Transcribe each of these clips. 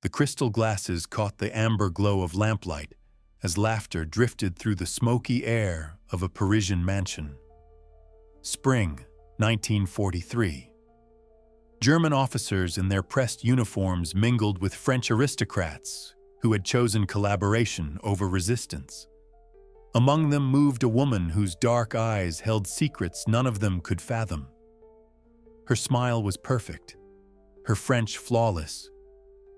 The crystal glasses caught the amber glow of lamplight as laughter drifted through the smoky air of a Parisian mansion. Spring, 1943. German officers in their pressed uniforms mingled with French aristocrats who had chosen collaboration over resistance. Among them moved a woman whose dark eyes held secrets none of them could fathom. Her smile was perfect, her French flawless,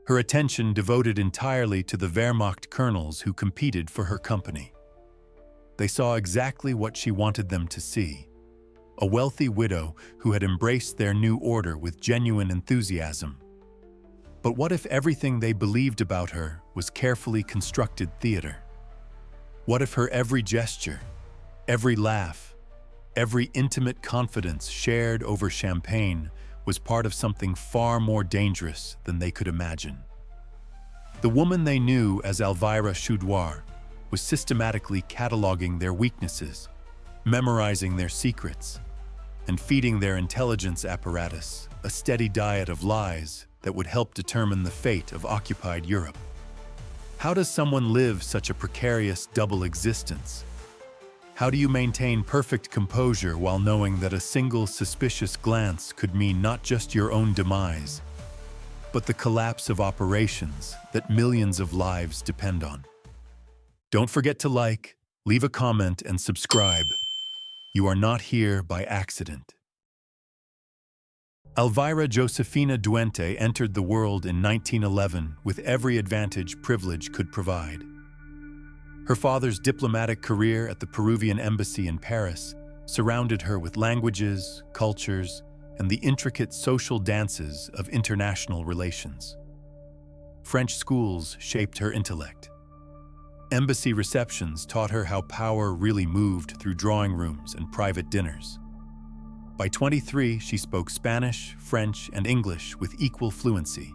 her attention devoted entirely to the Wehrmacht colonels who competed for her company. They saw exactly what she wanted them to see: a wealthy widow who had embraced their new order with genuine enthusiasm. But what if everything they believed about her was carefully constructed theater? What if her every gesture, every laugh, every intimate confidence shared over champagne was part of something far more dangerous than they could imagine? The woman they knew as Elvira Choudoir was systematically cataloging their weaknesses, memorizing their secrets, and feeding their intelligence apparatus a steady diet of lies that would help determine the fate of occupied Europe. How does someone live such a precarious double existence? How do you maintain perfect composure while knowing that a single suspicious glance could mean not just your own demise, but the collapse of operations that millions of lives depend on? Don't forget to like, leave a comment, and subscribe. You are not here by accident. Elvira Josefina Duente entered the world in 1911 with every advantage privilege could provide. Her father's diplomatic career at the Peruvian embassy in Paris surrounded her with languages, cultures, and the intricate social dances of international relations. French schools shaped her intellect. Embassy receptions taught her how power really moved through drawing rooms and private dinners. By 23, she spoke Spanish, French, and English with equal fluency,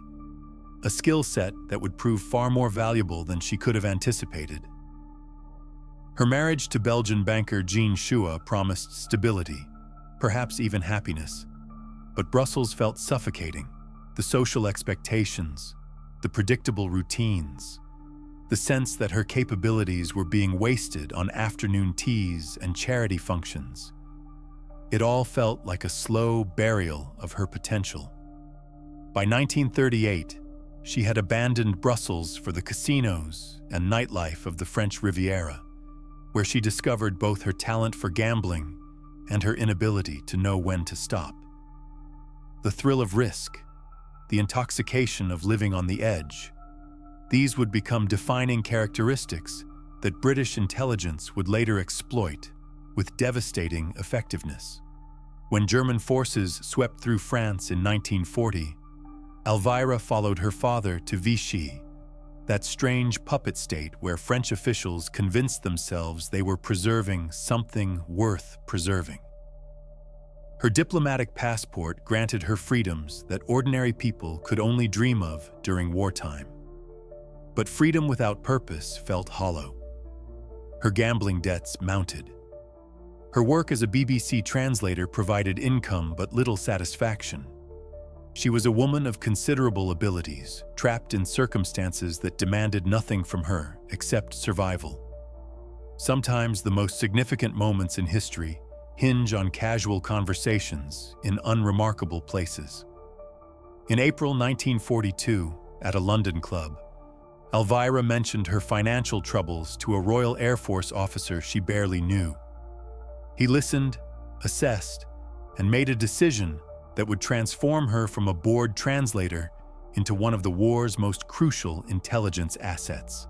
a skill set that would prove far more valuable than she could have anticipated. Her marriage to Belgian banker Jean Chua promised stability, perhaps even happiness. But Brussels felt suffocating. The social expectations, the predictable routines, the sense that her capabilities were being wasted on afternoon teas and charity functions. It all felt like a slow burial of her potential. By 1938, she had abandoned Brussels for the casinos and nightlife of the French Riviera, where she discovered both her talent for gambling and her inability to know when to stop. The thrill of risk, the intoxication of living on the edge, these would become defining characteristics that British intelligence would later exploit with devastating effectiveness. When German forces swept through France in 1940, Elvira followed her father to Vichy, that strange puppet state where French officials convinced themselves they were preserving something worth preserving. Her diplomatic passport granted her freedoms that ordinary people could only dream of during wartime. But freedom without purpose felt hollow. Her gambling debts mounted. Her work as a BBC translator provided income but little satisfaction. She was a woman of considerable abilities, trapped in circumstances that demanded nothing from her except survival. Sometimes the most significant moments in history hinge on casual conversations in unremarkable places. In April 1942, at a London club, Elvira mentioned her financial troubles to a Royal Air Force officer she barely knew. He listened, assessed, and made a decision that would transform her from a bored translator into one of the war's most crucial intelligence assets.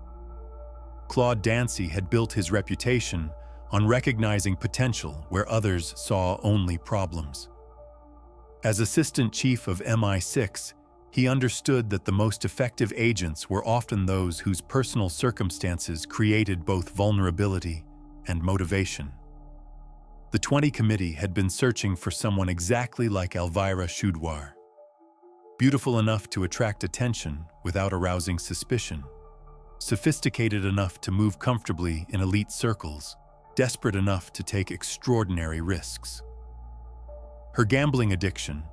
Claude Dancy had built his reputation on recognizing potential where others saw only problems. As Assistant Chief of MI6, he understood that the most effective agents were often those whose personal circumstances created both vulnerability and motivation. The 20 Committee had been searching for someone exactly like Elvira Choudoir. Beautiful enough to attract attention without arousing suspicion. Sophisticated enough to move comfortably in elite circles. Desperate enough to take extraordinary risks. Her gambling addiction,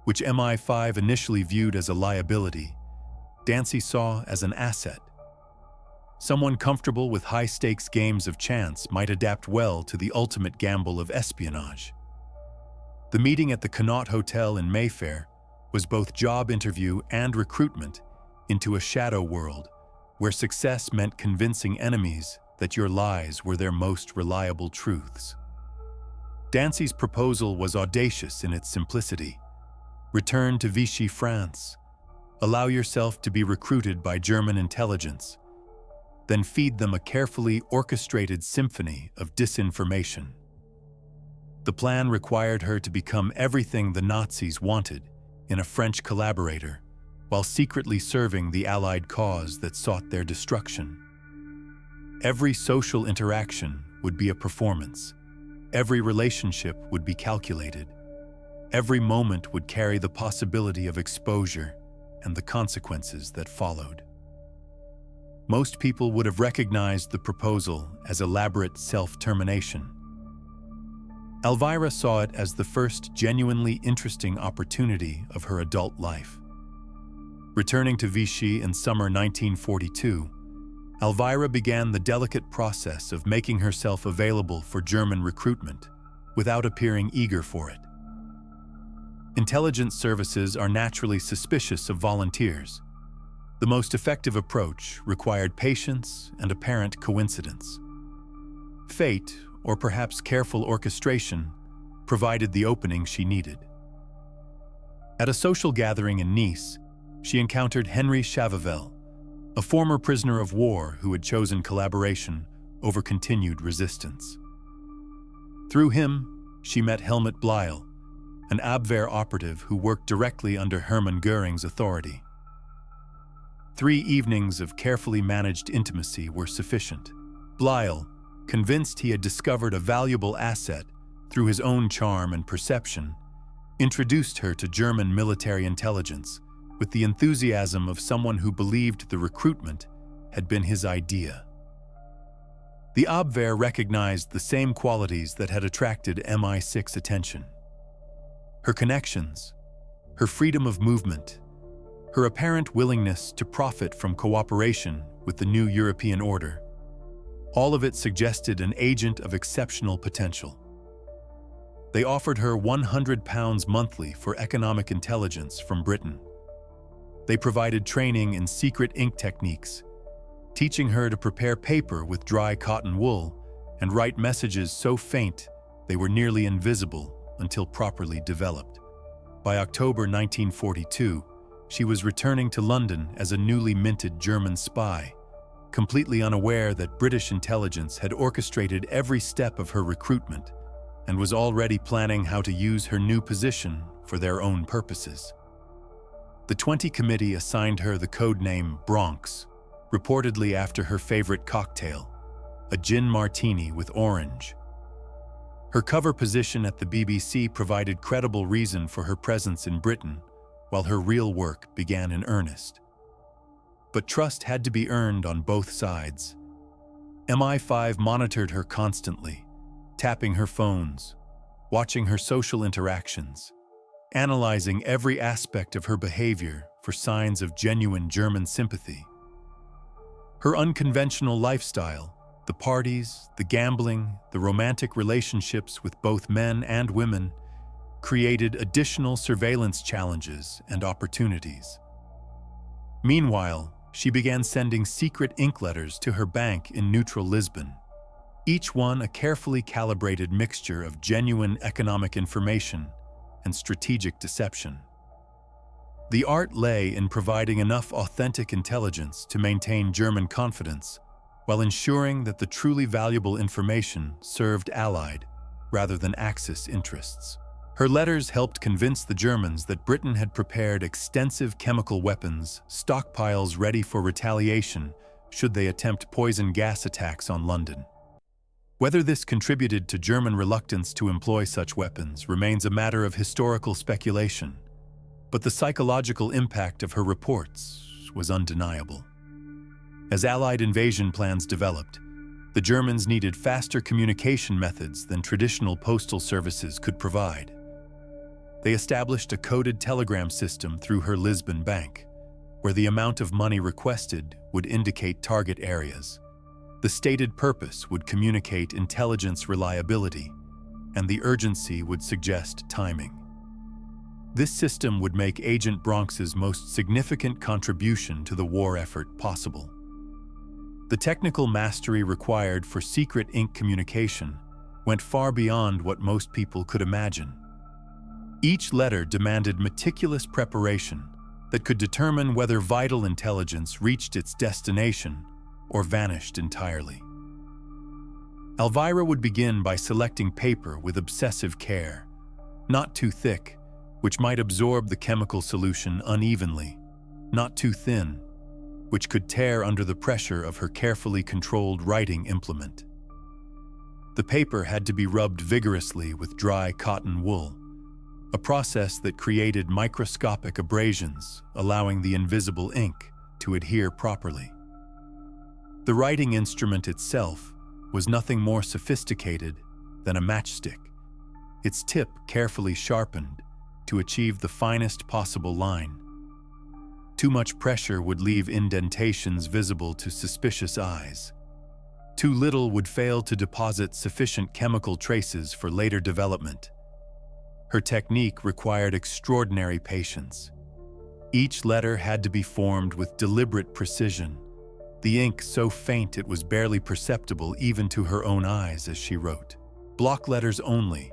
which MI5 initially viewed as a liability, Dancy saw as an asset. Someone comfortable with high-stakes games of chance might adapt well to the ultimate gamble of espionage. The meeting at the Connaught Hotel in Mayfair was both job interview and recruitment into a shadow world where success meant convincing enemies that your lies were their most reliable truths. Dancy's proposal was audacious in its simplicity. Return to Vichy, France. Allow yourself to be recruited by German intelligence. Then feed them a carefully orchestrated symphony of disinformation. The plan required her to become everything the Nazis wanted in a French collaborator, while secretly serving the Allied cause that sought their destruction. Every social interaction would be a performance. Every relationship would be calculated. Every moment would carry the possibility of exposure and the consequences that followed. Most people would have recognized the proposal as elaborate self-termination. Elvira saw it as the first genuinely interesting opportunity of her adult life. Returning to Vichy in summer 1942, Elvira began the delicate process of making herself available for German recruitment without appearing eager for it. Intelligence services are naturally suspicious of volunteers. The most effective approach required patience and apparent coincidence. Fate, or perhaps careful orchestration, provided the opening she needed. At a social gathering in Nice, she encountered Henry Chavavel, a former prisoner of war who had chosen collaboration over continued resistance. Through him, she met Helmut Bleyl, an Abwehr operative who worked directly under Hermann Göring's authority. 3 evenings of carefully managed intimacy were sufficient. Bleyl, convinced he had discovered a valuable asset through his own charm and perception, introduced her to German military intelligence with the enthusiasm of someone who believed the recruitment had been his idea. The Abwehr recognized the same qualities that had attracted MI6 attention. Her connections, her freedom of movement, her apparent willingness to profit from cooperation with the new European order. All of it suggested an agent of exceptional potential. They offered her £100 monthly for economic intelligence from Britain. They provided training in secret ink techniques, teaching her to prepare paper with dry cotton wool and write messages so faint they were nearly invisible until properly developed. By October 1942, she was returning to London as a newly minted German spy, completely unaware that British intelligence had orchestrated every step of her recruitment and was already planning how to use her new position for their own purposes. The 20 Committee assigned her the codename Bronx, reportedly after her favorite cocktail, a gin martini with orange. Her cover position at the BBC provided credible reason for her presence in Britain, while her real work began in earnest. But trust had to be earned on both sides. MI5 monitored her constantly, tapping her phones, watching her social interactions, analyzing every aspect of her behavior for signs of genuine German sympathy. Her unconventional lifestyle, the parties, the gambling, the romantic relationships with both men and women, created additional surveillance challenges and opportunities. Meanwhile, she began sending secret ink letters to her bank in neutral Lisbon, each one a carefully calibrated mixture of genuine economic information and strategic deception. The art lay in providing enough authentic intelligence to maintain German confidence while ensuring that the truly valuable information served Allied rather than Axis interests. Her letters helped convince the Germans that Britain had prepared extensive chemical weapons, stockpiles ready for retaliation should they attempt poison gas attacks on London. Whether this contributed to German reluctance to employ such weapons remains a matter of historical speculation, but the psychological impact of her reports was undeniable. As Allied invasion plans developed, the Germans needed faster communication methods than traditional postal services could provide. They established a coded telegram system through her Lisbon bank, where the amount of money requested would indicate target areas. The stated purpose would communicate intelligence reliability, and the urgency would suggest timing. This system would make Agent Bronx's most significant contribution to the war effort possible. The technical mastery required for secret ink communication went far beyond what most people could imagine. Each letter demanded meticulous preparation that could determine whether vital intelligence reached its destination or vanished entirely. Elvira would begin by selecting paper with obsessive care, not too thick, which might absorb the chemical solution unevenly, not too thin, which could tear under the pressure of her carefully controlled writing implement. The paper had to be rubbed vigorously with dry cotton wool, a process that created microscopic abrasions, allowing the invisible ink to adhere properly. The writing instrument itself was nothing more sophisticated than a matchstick, its tip carefully sharpened to achieve the finest possible line. Too much pressure would leave indentations visible to suspicious eyes. Too little would fail to deposit sufficient chemical traces for later development. Her technique required extraordinary patience. Each letter had to be formed with deliberate precision, the ink so faint it was barely perceptible even to her own eyes as she wrote. Block letters only,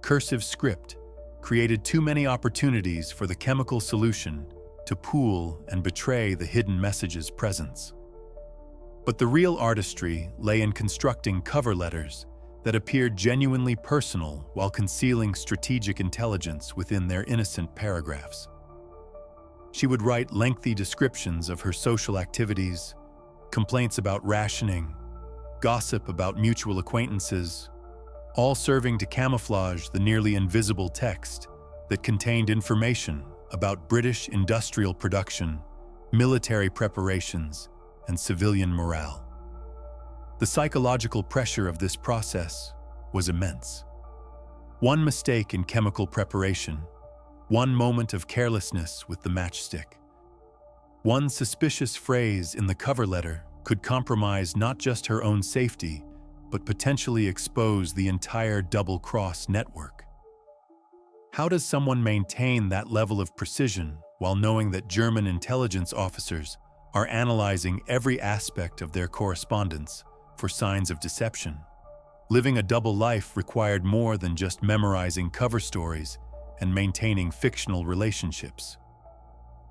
cursive script, created too many opportunities for the chemical solution to pool and betray the hidden message's presence. But the real artistry lay in constructing cover letters that appeared genuinely personal while concealing strategic intelligence within their innocent paragraphs. She would write lengthy descriptions of her social activities, complaints about rationing, gossip about mutual acquaintances, all serving to camouflage the nearly invisible text that contained information about British industrial production, military preparations, and civilian morale. The psychological pressure of this process was immense. One mistake in chemical preparation, one moment of carelessness with the matchstick, one suspicious phrase in the cover letter could compromise not just her own safety, but potentially expose the entire double-cross network. How does someone maintain that level of precision while knowing that German intelligence officers are analyzing every aspect of their correspondence for signs of deception? Living a double life required more than just memorizing cover stories and maintaining fictional relationships.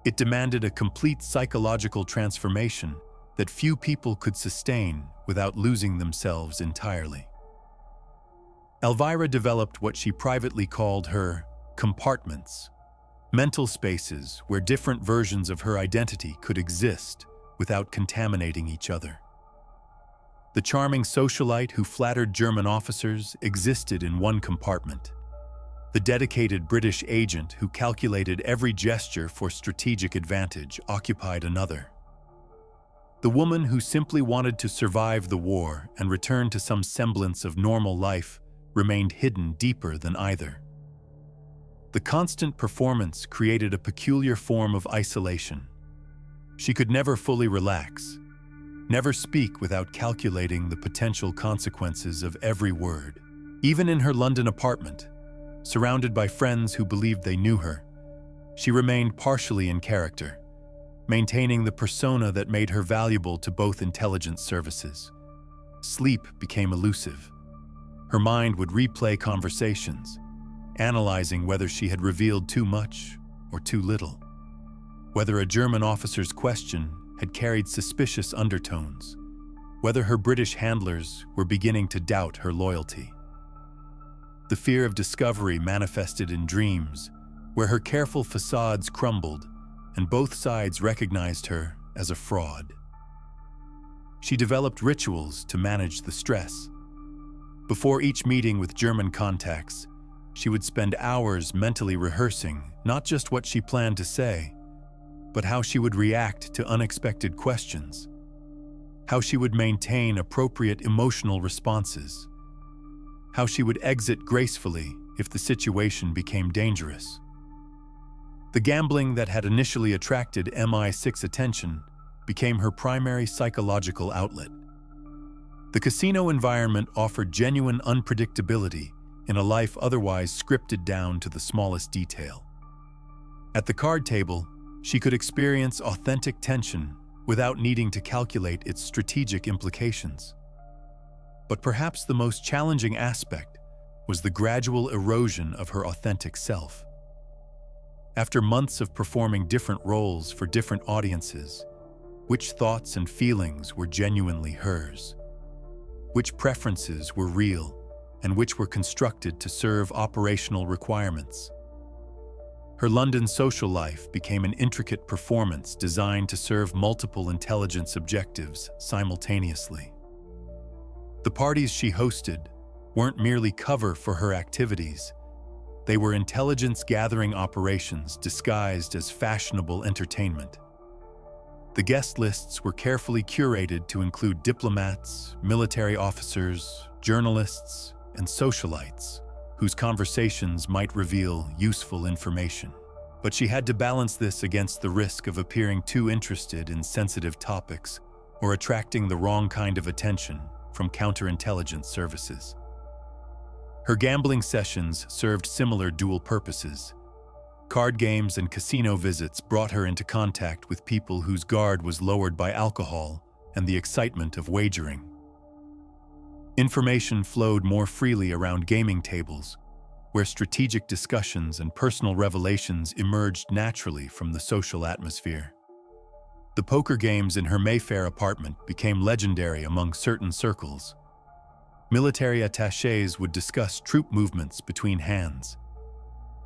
It demanded a complete psychological transformation that few people could sustain without losing themselves entirely. Elvira developed what she privately called her compartments, mental spaces where different versions of her identity could exist without contaminating each other. The charming socialite who flattered German officers existed in one compartment. The dedicated British agent who calculated every gesture for strategic advantage occupied another. The woman who simply wanted to survive the war and return to some semblance of normal life remained hidden deeper than either. The constant performance created a peculiar form of isolation. She could never fully relax, never speak without calculating the potential consequences of every word. Even in her London apartment, surrounded by friends who believed they knew her, she remained partially in character, maintaining the persona that made her valuable to both intelligence services. Sleep became elusive. Her mind would replay conversations, analyzing whether she had revealed too much or too little, whether a German officer's question had carried suspicious undertones, whether her British handlers were beginning to doubt her loyalty. The fear of discovery manifested in dreams, where her careful facades crumbled and both sides recognized her as a fraud. She developed rituals to manage the stress. Before each meeting with German contacts, she would spend hours mentally rehearsing not just what she planned to say, but how she would react to unexpected questions, how she would maintain appropriate emotional responses, how she would exit gracefully if the situation became dangerous. The gambling that had initially attracted MI6 attention became her primary psychological outlet. The casino environment offered genuine unpredictability in a life otherwise scripted down to the smallest detail. At the card table, she could experience authentic tension without needing to calculate its strategic implications. But perhaps the most challenging aspect was the gradual erosion of her authentic self. After months of performing different roles for different audiences, which thoughts and feelings were genuinely hers? Which preferences were real and which were constructed to serve operational requirements? Her London social life became an intricate performance designed to serve multiple intelligence objectives simultaneously. The parties she hosted weren't merely cover for her activities. They were intelligence-gathering operations disguised as fashionable entertainment. The guest lists were carefully curated to include diplomats, military officers, journalists, and socialites, whose conversations might reveal useful information. But she had to balance this against the risk of appearing too interested in sensitive topics or attracting the wrong kind of attention from counterintelligence services. Her gambling sessions served similar dual purposes. Card games and casino visits brought her into contact with people whose guard was lowered by alcohol and the excitement of wagering. Information flowed more freely around gaming tables, where strategic discussions and personal revelations emerged naturally from the social atmosphere. The poker games in her Mayfair apartment became legendary among certain circles. Military attachés would discuss troop movements between hands.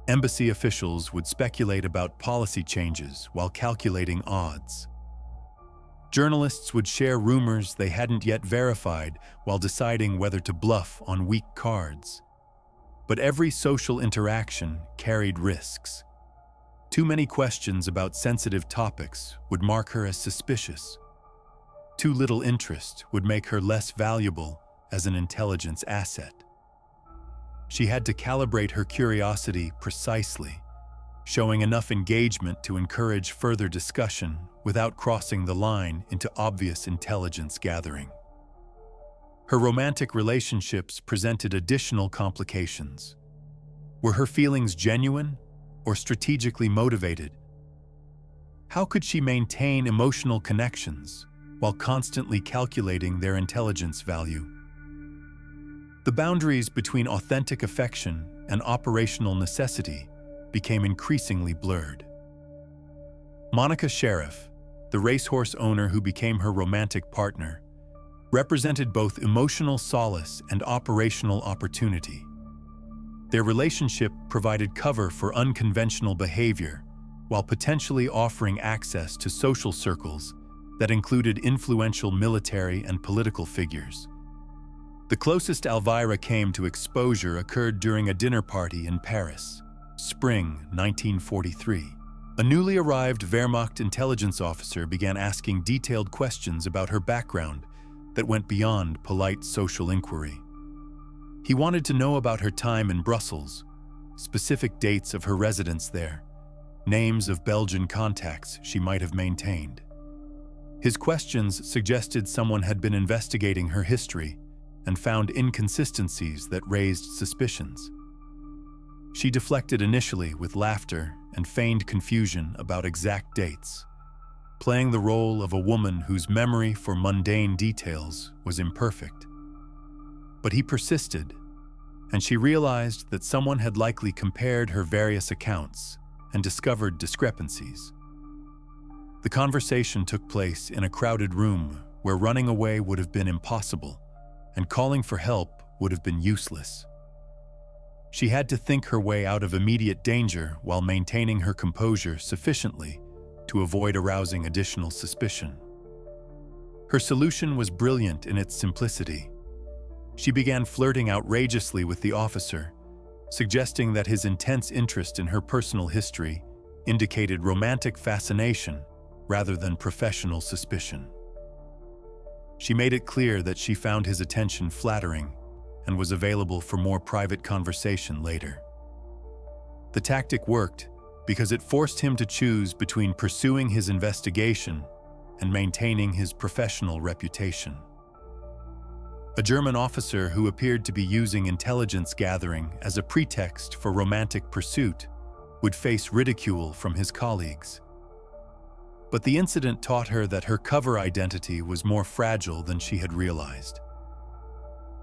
Embassy officials would speculate about policy changes while calculating odds. Journalists would share rumors they hadn't yet verified while deciding whether to bluff on weak cards. But every social interaction carried risks. Too many questions about sensitive topics would mark her as suspicious. Too little interest would make her less valuable as an intelligence asset. She had to calibrate her curiosity precisely, showing enough engagement to encourage further discussion without crossing the line into obvious intelligence gathering. Her romantic relationships presented additional complications. Were her feelings genuine or strategically motivated? How could she maintain emotional connections while constantly calculating their intelligence value? The boundaries between authentic affection and operational necessity became increasingly blurred. Monica Sheriff, the racehorse owner who became her romantic partner, represented both emotional solace and operational opportunity. Their relationship provided cover for unconventional behavior while potentially offering access to social circles that included influential military and political figures. The closest Elvira came to exposure occurred during a dinner party in Paris, spring 1943. A newly arrived Wehrmacht intelligence officer began asking detailed questions about her background that went beyond polite social inquiry. He wanted to know about her time in Brussels, specific dates of her residence there, names of Belgian contacts she might have maintained. His questions suggested someone had been investigating her history and found inconsistencies that raised suspicions. She deflected initially with laughter and feigned confusion about exact dates, playing the role of a woman whose memory for mundane details was imperfect. But he persisted, and she realized that someone had likely compared her various accounts and discovered discrepancies. The conversation took place in a crowded room where running away would have been impossible, and calling for help would have been useless. She had to think her way out of immediate danger while maintaining her composure sufficiently to avoid arousing additional suspicion. Her solution was brilliant in its simplicity. She began flirting outrageously with the officer, suggesting that his intense interest in her personal history indicated romantic fascination rather than professional suspicion. She made it clear that she found his attention flattering and was available for more private conversation later. The tactic worked, because it forced him to choose between pursuing his investigation and maintaining his professional reputation. A German officer who appeared to be using intelligence gathering as a pretext for romantic pursuit would face ridicule from his colleagues. But the incident taught her that her cover identity was more fragile than she had realized.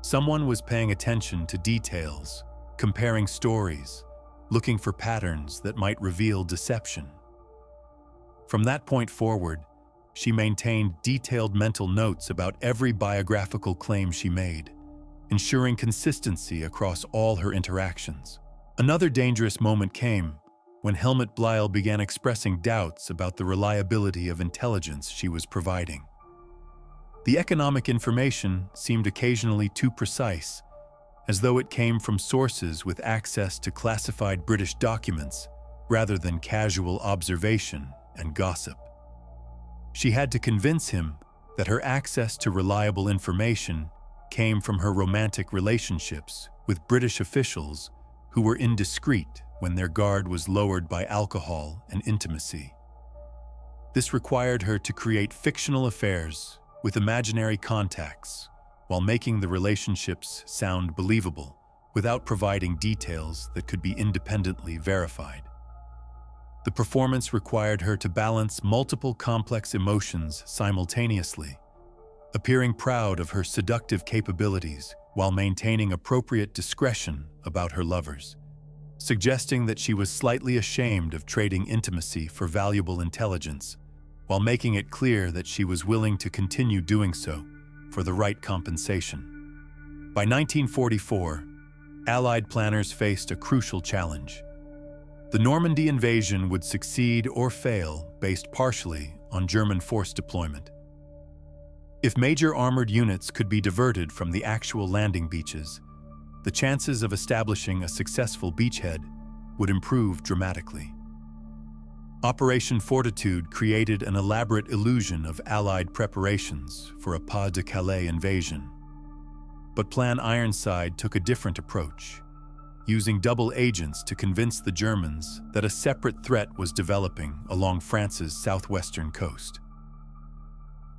Someone was paying attention to details, comparing stories, looking for patterns that might reveal deception. From that point forward, she maintained detailed mental notes about every biographical claim she made, ensuring consistency across all her interactions. Another dangerous moment came when Helmut Blyle began expressing doubts about the reliability of intelligence she was providing. The economic information seemed occasionally too precise, as though it came from sources with access to classified British documents rather than casual observation and gossip. She had to convince him that her access to reliable information came from her romantic relationships with British officials who were indiscreet when their guard was lowered by alcohol and intimacy. This required her to create fictional affairs with imaginary contacts while making the relationships sound believable without providing details that could be independently verified. The performance required her to balance multiple complex emotions simultaneously, appearing proud of her seductive capabilities while maintaining appropriate discretion about her lovers, suggesting that she was slightly ashamed of trading intimacy for valuable intelligence, while making it clear that she was willing to continue doing so for the right compensation. By 1944, Allied planners faced a crucial challenge. The Normandy invasion would succeed or fail based partially on German force deployment. If major armored units could be diverted from the actual landing beaches, the chances of establishing a successful beachhead would improve dramatically. Operation Fortitude created an elaborate illusion of Allied preparations for a Pas-de-Calais invasion. But Plan Ironside took a different approach, using double agents to convince the Germans that a separate threat was developing along France's southwestern coast.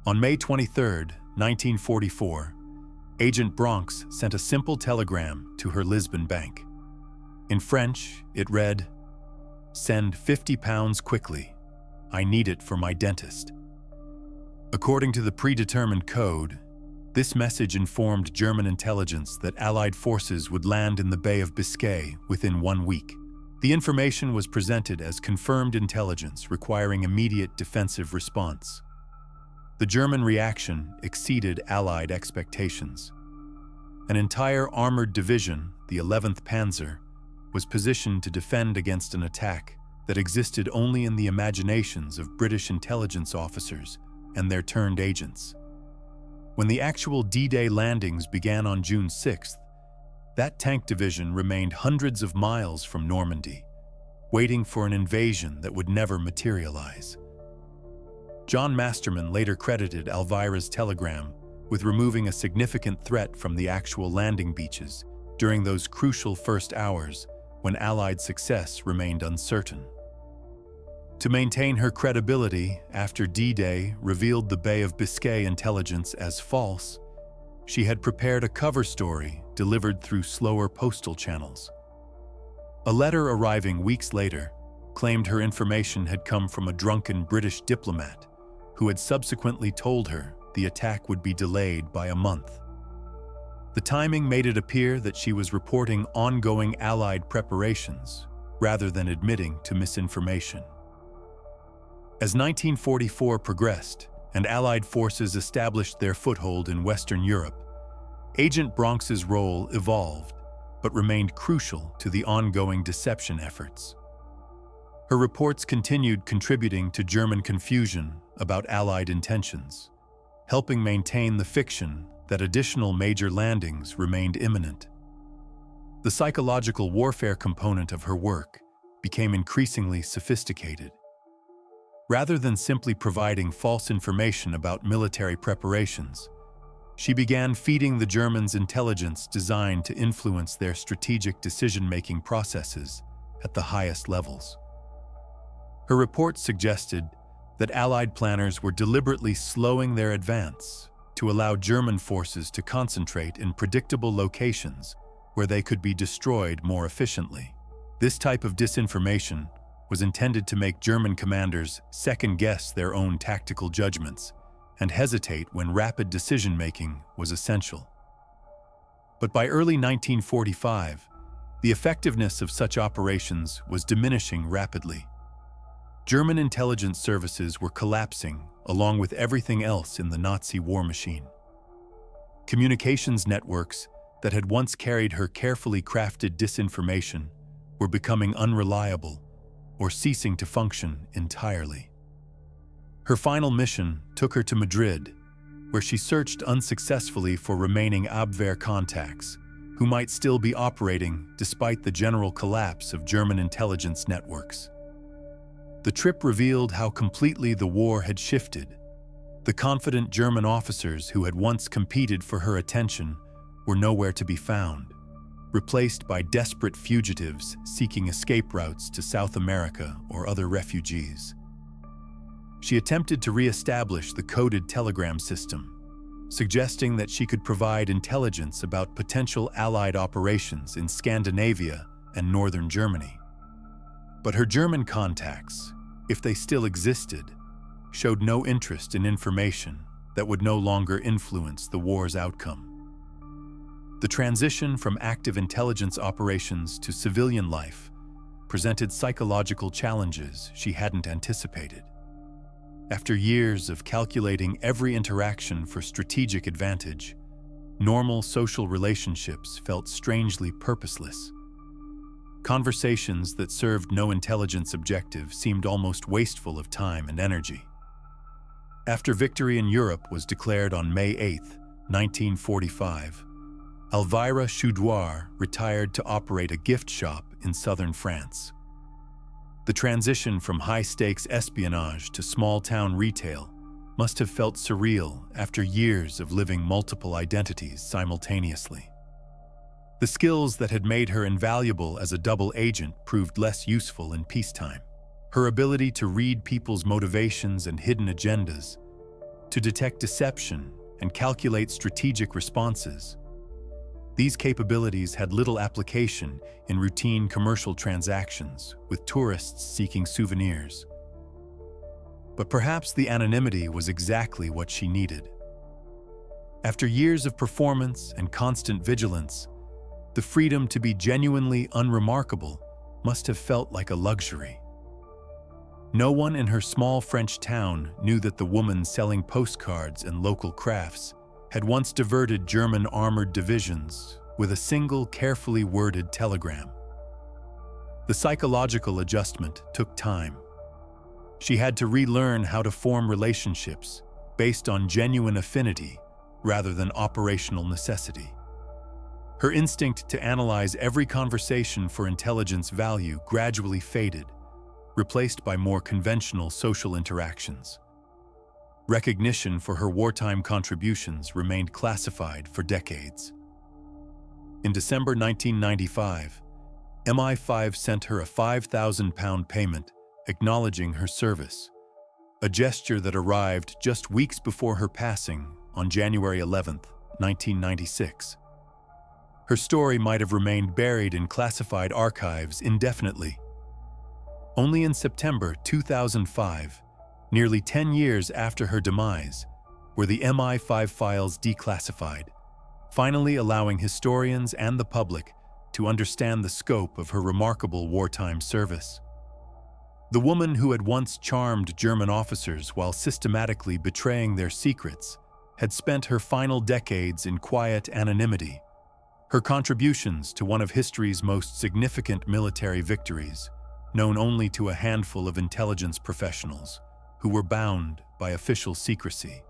On May 23, 1944, Agent Bronx sent a simple telegram to her Lisbon bank. In French, it read, "Send £50 quickly. I need it for my dentist." According to the predetermined code, this message informed German intelligence that Allied forces would land in the Bay of Biscay within 1 week. The information was presented as confirmed intelligence requiring immediate defensive response. The German reaction exceeded Allied expectations. An entire armored division, the 11th Panzer, was positioned to defend against an attack that existed only in the imaginations of British intelligence officers and their turned agents. When the actual D-Day landings began on June 6th, that tank division remained hundreds of miles from Normandy, waiting for an invasion that would never materialize. John Masterman later credited Elvira's telegram with removing a significant threat from the actual landing beaches during those crucial first hours when Allied success remained uncertain. To maintain her credibility after D-Day revealed the Bay of Biscay intelligence as false, she had prepared a cover story delivered through slower postal channels. A letter arriving weeks later claimed her information had come from a drunken British diplomat who had subsequently told her the attack would be delayed by a month. The timing made it appear that she was reporting ongoing Allied preparations rather than admitting to misinformation. As 1944 progressed and Allied forces established their foothold in Western Europe, Agent Bronx's role evolved but remained crucial to the ongoing deception efforts. Her reports continued contributing to German confusion about Allied intentions, helping maintain the fiction that additional major landings remained imminent. The psychological warfare component of her work became increasingly sophisticated. Rather than simply providing false information about military preparations, she began feeding the Germans intelligence designed to influence their strategic decision-making processes at the highest levels. Her report suggested that Allied planners were deliberately slowing their advance to allow German forces to concentrate in predictable locations where they could be destroyed more efficiently. This type of disinformation was intended to make German commanders second-guess their own tactical judgments and hesitate when rapid decision-making was essential. But by early 1945, the effectiveness of such operations was diminishing rapidly. German intelligence services were collapsing along with everything else in the Nazi war machine. Communications networks that had once carried her carefully crafted disinformation were becoming unreliable or ceasing to function entirely. Her final mission took her to Madrid, where she searched unsuccessfully for remaining Abwehr contacts who might still be operating despite the general collapse of German intelligence networks. The trip revealed how completely the war had shifted. The confident German officers who had once competed for her attention were nowhere to be found, replaced by desperate fugitives seeking escape routes to South America or other refugees. She attempted to re-establish the coded telegram system, suggesting that she could provide intelligence about potential Allied operations in Scandinavia and northern Germany. But her German contacts, if they still existed, showed no interest in information that would no longer influence the war's outcome. The transition from active intelligence operations to civilian life presented psychological challenges she hadn't anticipated. After years of calculating every interaction for strategic advantage, normal social relationships felt strangely purposeless. Conversations that served no intelligence objective seemed almost wasteful of time and energy. After victory in Europe was declared on May 8, 1945, Elvira Choudoir retired to operate a gift shop in southern France. The transition from high-stakes espionage to small-town retail must have felt surreal after years of living multiple identities simultaneously. The skills that had made her invaluable as a double agent proved less useful in peacetime. Her ability to read people's motivations and hidden agendas, to detect deception and calculate strategic responses. These capabilities had little application in routine commercial transactions with tourists seeking souvenirs. But perhaps the anonymity was exactly what she needed. After years of performance and constant vigilance, the freedom to be genuinely unremarkable must have felt like a luxury. No one in her small French town knew that the woman selling postcards and local crafts had once diverted German armored divisions with a single carefully worded telegram. The psychological adjustment took time. She had to relearn how to form relationships based on genuine affinity rather than operational necessity. Her instinct to analyze every conversation for intelligence value gradually faded, replaced by more conventional social interactions. Recognition for her wartime contributions remained classified for decades. In December 1995, MI5 sent her a £5,000 payment acknowledging her service, a gesture that arrived just weeks before her passing on January 11, 1996. Her story might have remained buried in classified archives indefinitely. Only in September 2005, nearly 10 years after her demise, were the MI5 files declassified, finally allowing historians and the public to understand the scope of her remarkable wartime service. The woman who had once charmed German officers while systematically betraying their secrets had spent her final decades in quiet anonymity. Her contributions to one of history's most significant military victories, known only to a handful of intelligence professionals who were bound by official secrecy.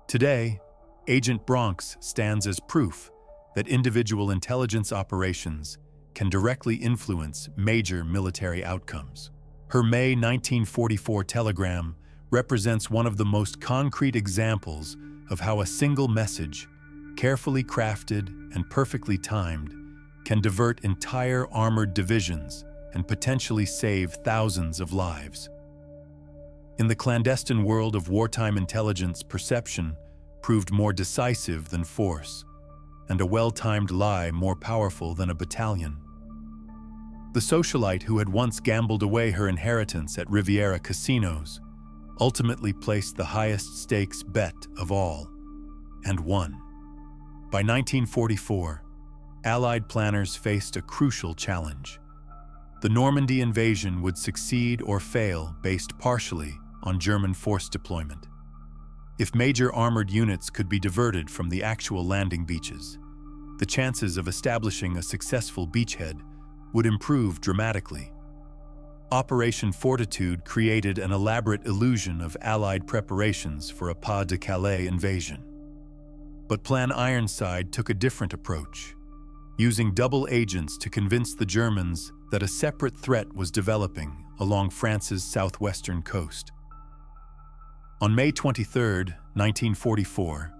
Today, Agent Bronx stands as proof that individual intelligence operations can directly influence major military outcomes. Her May 1944 telegram represents one of the most concrete examples of how a single message, carefully crafted and perfectly timed, can divert entire armored divisions and potentially save thousands of lives. In the clandestine world of wartime intelligence, perception proved more decisive than force, and a well-timed lie more powerful than a battalion. The socialite who had once gambled away her inheritance at Riviera casinos ultimately placed the highest stakes bet of all, and won. By 1944, Allied planners faced a crucial challenge. The Normandy invasion would succeed or fail based partially on German force deployment. If major armored units could be diverted from the actual landing beaches, the chances of establishing a successful beachhead would improve dramatically. Operation Fortitude created an elaborate illusion of Allied preparations for a Pas-de-Calais invasion. But Plan Ironside took a different approach, using double agents to convince the Germans that a separate threat was developing along France's southwestern coast. On May 23, 1944,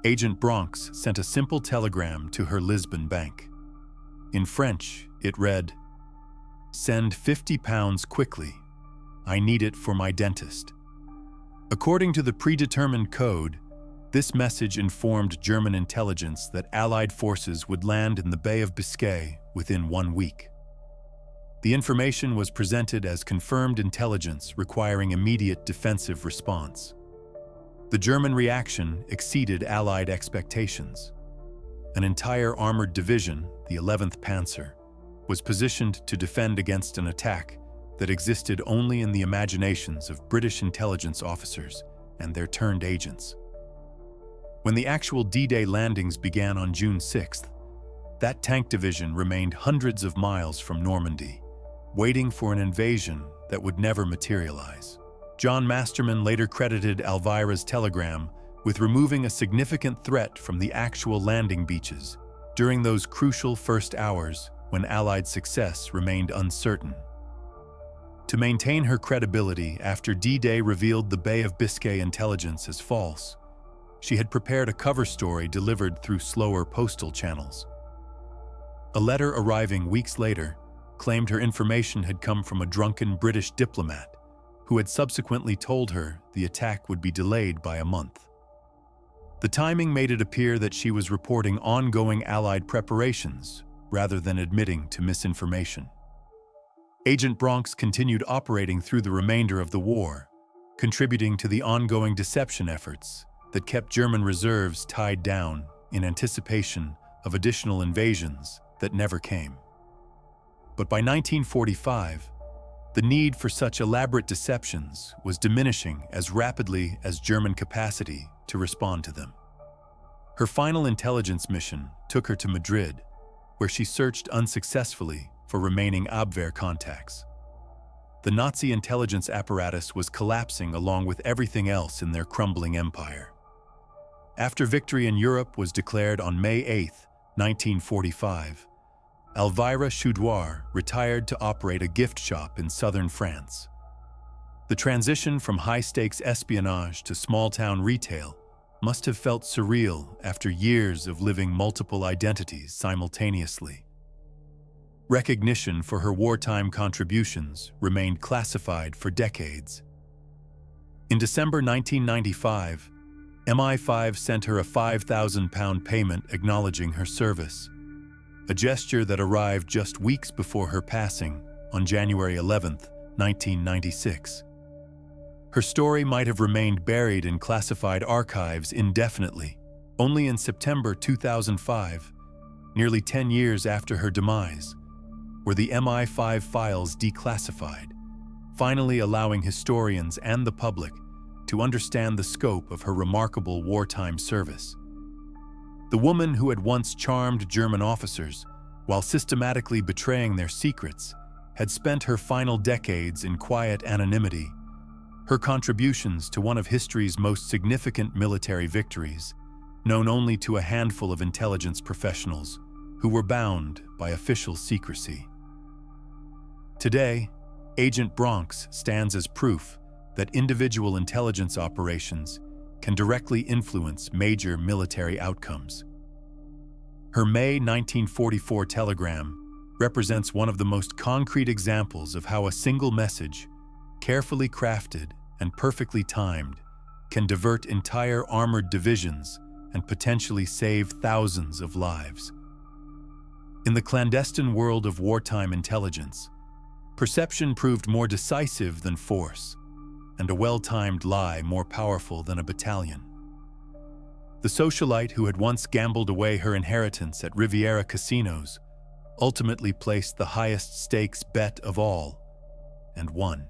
Agent Bronx sent a simple telegram to her Lisbon bank. In French, it read, "Send £50 quickly. I need it for my dentist." According to the predetermined code, this message informed German intelligence that Allied forces would land in the Bay of Biscay within 1 week. The information was presented as confirmed intelligence requiring immediate defensive response. The German reaction exceeded Allied expectations. An entire armored division, the 11th Panzer, was positioned to defend against an attack that existed only in the imaginations of British intelligence officers and their turned agents. When the actual D-Day landings began on June 6th, that tank division remained hundreds of miles from Normandy, waiting for an invasion that would never materialize. John Masterman later credited Elvira's telegram with removing a significant threat from the actual landing beaches during those crucial first hours when Allied success remained uncertain. To maintain her credibility after D-Day revealed the Bay of Biscay intelligence as false, she had prepared a cover story delivered through slower postal channels. A letter arriving weeks later claimed her information had come from a drunken British diplomat who had subsequently told her the attack would be delayed by a month. The timing made it appear that she was reporting ongoing Allied preparations rather than admitting to misinformation. Agent Bronx continued operating through the remainder of the war, contributing to the ongoing deception efforts that kept German reserves tied down in anticipation of additional invasions that never came. But by 1945, the need for such elaborate deceptions was diminishing as rapidly as German capacity to respond to them. Her final intelligence mission took her to Madrid, where she searched unsuccessfully for remaining Abwehr contacts. The Nazi intelligence apparatus was collapsing along with everything else in their crumbling empire. After victory in Europe was declared on May 8, 1945, Elvira Choudoir retired to operate a gift shop in southern France. The transition from high-stakes espionage to small-town retail must have felt surreal after years of living multiple identities simultaneously. Recognition for her wartime contributions remained classified for decades. In December 1995, MI5 sent her a £5,000 payment acknowledging her service, a gesture that arrived just weeks before her passing on January 11, 1996. Her story might have remained buried in classified archives indefinitely. Only in September 2005, nearly 10 years after her demise, were the MI5 files declassified, finally allowing historians and the public to understand the scope of her remarkable wartime service. The woman who had once charmed German officers while systematically betraying their secrets had spent her final decades in quiet anonymity. Her contributions to one of history's most significant military victories, known only to a handful of intelligence professionals who were bound by official secrecy. Today, Agent Bronx stands as proof that individual intelligence operations can directly influence major military outcomes. Her May 1944 telegram represents one of the most concrete examples of how a single message, carefully crafted and perfectly timed, can divert entire armored divisions and potentially save thousands of lives. In the clandestine world of wartime intelligence, perception proved more decisive than force, and a well-timed lie more powerful than a battalion. The socialite who had once gambled away her inheritance at Riviera casinos ultimately placed the highest stakes bet of all and won.